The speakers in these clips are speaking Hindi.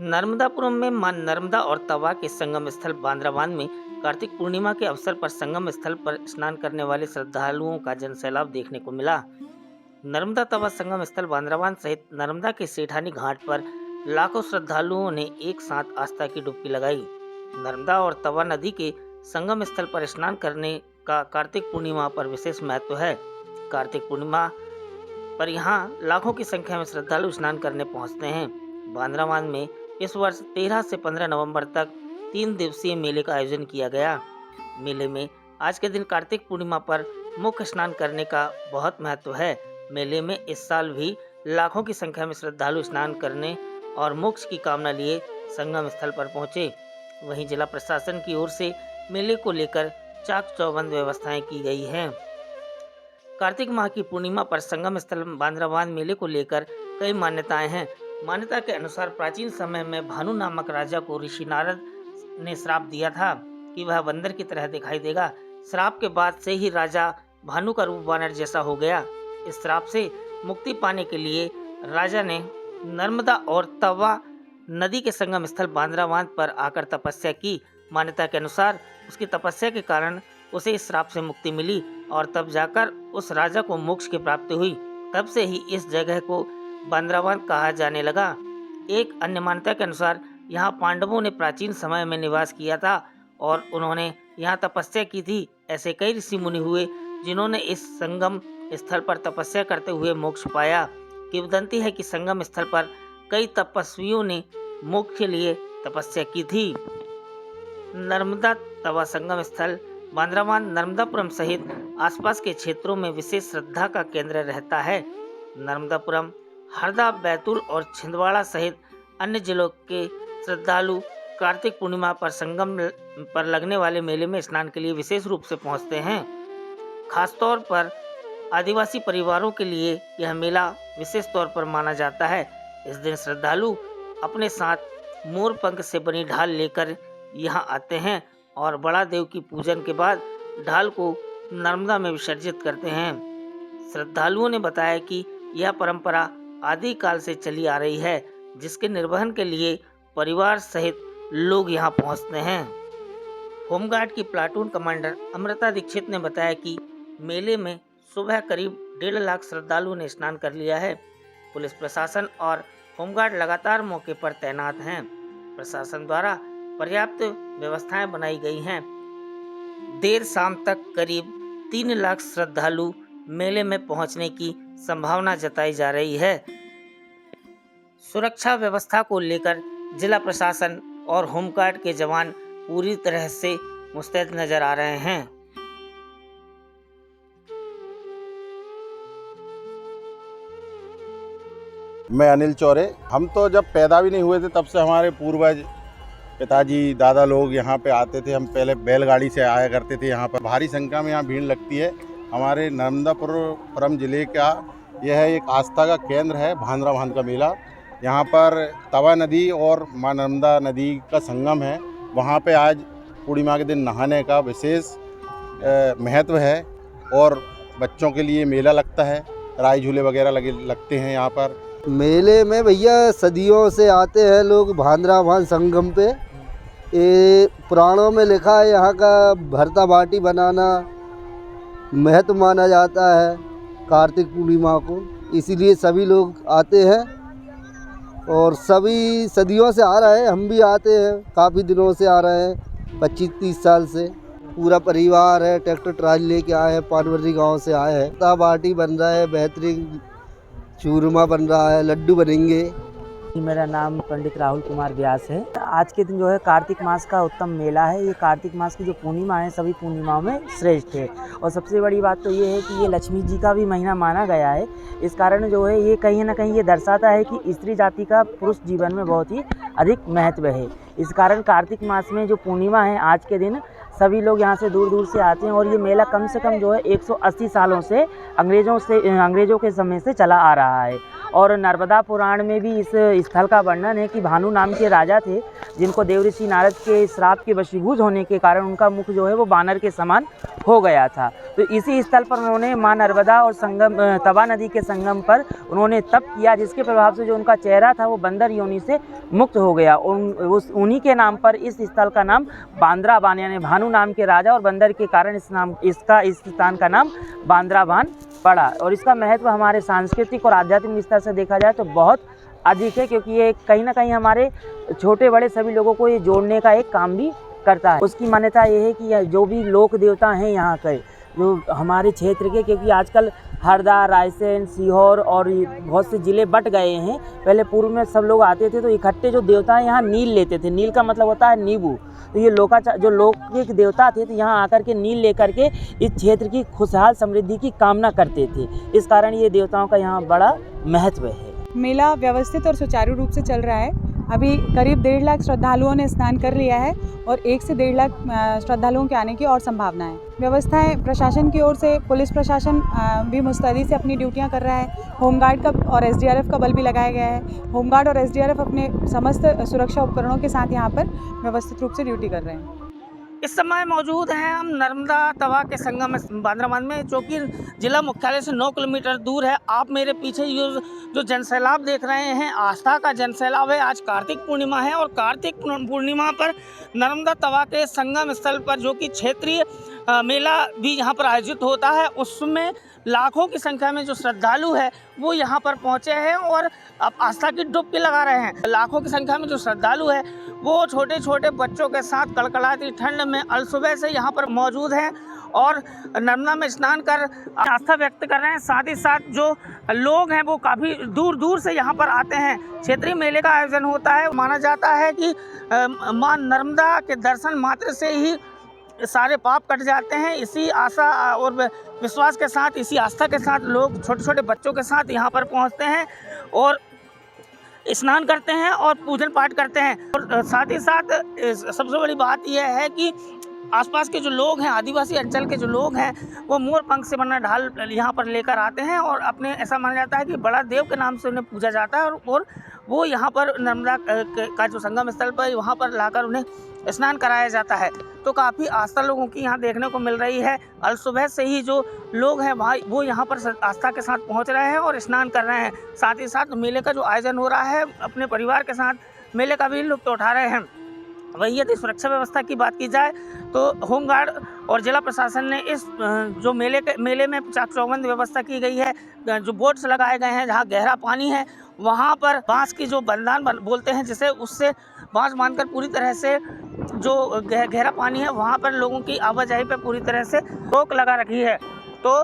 नर्मदापुरम में मां नर्मदा और तवा के संगम स्थल बांद्राबांध में कार्तिक पूर्णिमा के अवसर पर संगम स्थल पर स्नान करने वाले श्रद्धालुओं का जनसैलाब देखने को मिला। नर्मदा तवा संगम स्थल बांद्राबांध सहित नर्मदा के सेठानी घाट पर लाखों श्रद्धालुओं ने एक साथ आस्था की डुबकी लगाई। नर्मदा और तवा नदी के संगम स्थल पर स्नान करने का कार्तिक पूर्णिमा पर विशेष महत्व है। कार्तिक पूर्णिमा पर यहाँ लाखों की संख्या में श्रद्धालु स्नान करने पहुँचते हैं। बांद्राबांध में इस वर्ष 13 से 15 नवंबर तक 3 दिवसीय मेले का आयोजन किया गया। मेले में आज के दिन कार्तिक पूर्णिमा पर मुख्य स्नान करने का बहुत महत्व है। मेले में इस साल भी लाखों की संख्या में श्रद्धालु स्नान करने और मोक्ष की कामना लिए संगम स्थल पर पहुंचे। वहीं जिला प्रशासन की ओर से मेले को लेकर चाक चौबंद व्यवस्थाएं की गई हैं। कार्तिक माह की पूर्णिमा पर संगम स्थल बांद्राबांध मेले को लेकर कई मान्यताएं हैं। मान्यता के अनुसार प्राचीन समय में भानु नामक राजा को ऋषि नारद ने श्राप दिया था कि वह बंदर की तरह दिखाई देगा। श्राप के बाद से ही राजा भानु का रूप वानर जैसा हो गया। इस श्राप से मुक्ति पाने के लिए राजा ने नर्मदा और तवा नदी के संगम स्थल बांद्राबांध पर आकर तपस्या की। मान्यता के अनुसार उसकी तपस्या के कारण उसे इस श्राप से मुक्ति मिली और तब जाकर उस राजा को मोक्ष की प्राप्ति हुई। तब से ही इस जगह को बांद्राबांध कहा जाने लगा। एक अन्य मान्यता के अनुसार यहाँ पांडवों ने प्राचीन समय में निवास किया था और उन्होंने यहाँ तपस्या की थी। ऐसे कई ऋषि मुनि हुए जिन्होंने इस संगम स्थल पर तपस्या करते हुए मोक्ष पाया। किंवदंती है कि संगम स्थल पर कई तपस्वियों ने मोक्ष के लिए तपस्या की थी। नर्मदा तवा संगम स्थल बांद्राबांध नर्मदापुरम सहित आसपास के क्षेत्रों में विशेष श्रद्धा का केंद्र रहता है। नर्मदापुरम, हरदा, बैतूल और छिंदवाड़ा सहित अन्य जिलों के श्रद्धालु कार्तिक पूर्णिमा पर संगम पर लगने वाले मेले में स्नान के लिए विशेष रूप से पहुंचते हैं। खासतौर पर आदिवासी परिवारों के लिए यह मेला विशेष तौर पर माना जाता है। इस दिन श्रद्धालु अपने साथ मोर पंख से बनी ढाल लेकर यहाँ आते हैं और बड़ा देव की पूजन के बाद ढाल को नर्मदा में विसर्जित करते हैं। श्रद्धालुओं ने बताया कि यह परंपरा आदि काल से चली आ रही है, जिसके निर्वहन के लिए परिवार सहित लोग यहाँ पहुँचते हैं। होमगार्ड की प्लाटून कमांडर अमृता दीक्षित ने बताया कि मेले में सुबह करीब 1.5 लाख श्रद्धालुओं ने स्नान कर लिया है। पुलिस प्रशासन और होमगार्ड लगातार मौके पर तैनात हैं। प्रशासन द्वारा पर्याप्त व्यवस्थाएं बनाई गई हैं। देर शाम तक करीब 3 लाख श्रद्धालु मेले में पहुंचने की संभावना जताई जा रही है। सुरक्षा व्यवस्था को लेकर जिला प्रशासन और होमगार्ड के जवान पूरी तरह से मुस्तैद नजर आ रहे हैं। मैं अनिल चौरे। हम तो जब पैदा भी नहीं हुए थे तब से हमारे पूर्वज, पिताजी, दादा लोग यहाँ पे आते थे। हम पहले बैलगाड़ी से आया करते थे। यहाँ पर भारी संख्या में यहाँ भीड़ लगती है। हमारे नर्मदापुरम ज़िले का यह एक आस्था का केंद्र है, बांद्राबांध का मेला। यहाँ पर तवा नदी और मां नर्मदा नदी का संगम है। वहाँ पे आज पूर्णिमा के दिन नहाने का विशेष महत्व है और बच्चों के लिए मेला लगता है। राई झूले वगैरह लगते हैं यहाँ पर। मेले में भैया सदियों से आते हैं लोग बांद्राबांध संगम पे। ये पुराणों में लिखा है, यहाँ का भरता बाटी बनाना महत्व माना जाता है कार्तिक पूर्णिमा को, इसीलिए सभी लोग आते हैं और सभी सदियों से आ रहे हैं। हम भी आते हैं, काफ़ी दिनों से आ रहे हैं, 25-30 साल से। पूरा परिवार है, ट्रैक्टर ट्राली लेके आए हैं, पानवरी गांव से आए हैं। भरता बाटी बन रहा है, बेहतरीन चूरमा बन रहा है, लड्डू बनेंगे। मेरा नाम पंडित राहुल कुमार व्यास है। आज के दिन जो है कार्तिक मास का उत्तम मेला है। ये कार्तिक मास की जो पूर्णिमा है सभी पूर्णिमाओं में श्रेष्ठ है और सबसे बड़ी बात तो ये है कि ये लक्ष्मी जी का भी महीना माना गया है। इस कारण जो है ये कहीं ना कहीं ये दर्शाता है कि स्त्री जाति का पुरुष जीवन में बहुत ही अधिक महत्व है। इस कारण कार्तिक मास में जो पूर्णिमा है आज के दिन सभी लोग यहाँ से दूर दूर से आते हैं और ये मेला कम से कम जो है 180 सालों से अंग्रेजों के समय से चला आ रहा है और नर्मदा पुराण में भी इस स्थल का वर्णन है कि भानु नाम के राजा थे, जिनको देवऋषि नारद के श्राप के वशीभूत होने के कारण उनका मुख जो है वो बानर के समान हो गया था। तो इसी स्थल पर उन्होंने माँ नर्मदा और संगम तवा नदी के संगम पर उन्होंने तप किया, जिसके प्रभाव से जो उनका चेहरा था वो बंदर योनि से मुक्त हो गया। उन्हीं के नाम पर इस स्थल का नाम बांद्राबान, यानी भानु नाम के राजा और बंदर के कारण इस स्थान का नाम बांद्राबान पड़ा। और इसका महत्व हमारे सांस्कृतिक और आध्यात्मिक स्तर से देखा जाए तो बहुत अधिक है, क्योंकि ये कहीं ना कहीं हमारे छोटे बड़े सभी लोगों को ये जोड़ने का एक काम भी करता है। उसकी मान्यता ये है कि जो भी लोक देवता हैं यहाँ के, जो हमारे क्षेत्र के, क्योंकि आजकल हरदा, रायसेन, सीहोर और बहुत से ज़िले बट गए हैं। पहले पूर्व में सब लोग आते थे तो इकट्ठे जो देवता हैं यहाँ नील लेते थे। नील का मतलब होता है नींबू। तो ये जो लौकिक देवता थे तो यहाँ आकर के नील लेकर के इस क्षेत्र की खुशहाल समृद्धि की कामना करते थे। इस कारण ये देवताओं का यहाँ बड़ा महत्व है। मेला व्यवस्थित और सुचारू रूप से चल रहा है। अभी करीब 1.5 लाख श्रद्धालुओं ने स्नान कर लिया है और 1 से 1.5 लाख श्रद्धालुओं के आने की और संभावना है। व्यवस्थाएं प्रशासन की ओर से, पुलिस प्रशासन भी मुस्तैदी से अपनी ड्यूटियां कर रहा है। होमगार्ड का और एसडीआरएफ का बल भी लगाया गया है। होमगार्ड और एसडीआरएफ अपने समस्त सुरक्षा उपकरणों के साथ यहाँ पर व्यवस्थित रूप से ड्यूटी कर रहे हैं। इस समय मौजूद हैं हम नर्मदा तवा के संगम बांद्राबान में, जो कि जिला मुख्यालय से 9 किलोमीटर दूर है। आप मेरे पीछे जो जनसैलाब देख रहे हैं, आस्था का जनसैलाब है। आज कार्तिक पूर्णिमा है और कार्तिक पूर्णिमा पर नर्मदा तवा के संगम स्थल पर जो कि क्षेत्रीय मेला भी यहाँ पर आयोजित होता है, उसमें लाखों की संख्या में जो श्रद्धालु है वो यहाँ पर पहुँचे हैं और अब आस्था की डुबकी लगा रहे हैं। लाखों की संख्या में जो श्रद्धालु है वो छोटे छोटे बच्चों के साथ कड़कड़ाती ठंड में अलसुबह से यहाँ पर मौजूद हैं और नर्मदा में स्नान कर आस्था व्यक्त कर रहे हैं। साथ ही साथ जो लोग हैं वो काफ़ी दूर दूर से यहाँ पर आते हैं। क्षेत्रीय मेले का आयोजन होता है। माना जाता है कि माँ नर्मदा के दर्शन मात्र से ही सारे पाप कट जाते हैं। इसी आशा और विश्वास के साथ, इसी आस्था के साथ लोग छोटे छोटे बच्चों के साथ यहाँ पर पहुँचते हैं और स्नान करते हैं और पूजन पाठ करते हैं। और साथ ही साथ सबसे बड़ी बात यह है कि आसपास के जो लोग हैं, आदिवासी अंचल के जो लोग हैं, वो मोर पंख से बना ढाल यहाँ पर लेकर आते हैं और अपने, ऐसा माना जाता है कि बड़ा देव के नाम से उन्हें पूजा जाता है और वो यहाँ पर नर्मदा का जो संगम स्थल पर वहाँ पर लाकर उन्हें स्नान कराया जाता है। तो काफ़ी आस्था लोगों की यहाँ देखने को मिल रही है। अल सुबह से ही जो लोग हैं भाई वो यहाँ पर आस्था के साथ पहुँच रहे हैं और स्नान कर रहे हैं। साथ ही साथ मेले का जो आयोजन हो रहा है, अपने परिवार के साथ मेले का भी लुत्फ उठा रहे हैं। वही यदि सुरक्षा व्यवस्था की बात की जाए तो होमगार्ड और जिला प्रशासन ने इस जो मेले में चाक चौबंद व्यवस्था की गई है। जो बोट्स लगाए गए हैं, जहाँ गहरा पानी है वहाँ पर बांस की जो बंधान बोलते हैं, जिसे उससे बांस बांधकर पूरी तरह से जो गहरा पानी है वहाँ पर लोगों की आवाजाही पर पूरी तरह से रोक लगा रखी है। तो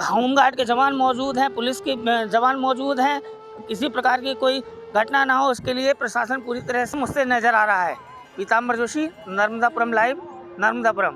होमगार्ड के जवान मौजूद हैं, पुलिस के जवान मौजूद हैं। किसी प्रकार की कोई घटना ना हो, उसके लिए प्रशासन पूरी तरह से मुस्तैद नज़र आ रहा है। पीताम्बर जोशी, नर्मदापुरम लाइव, नर्मदापुरम।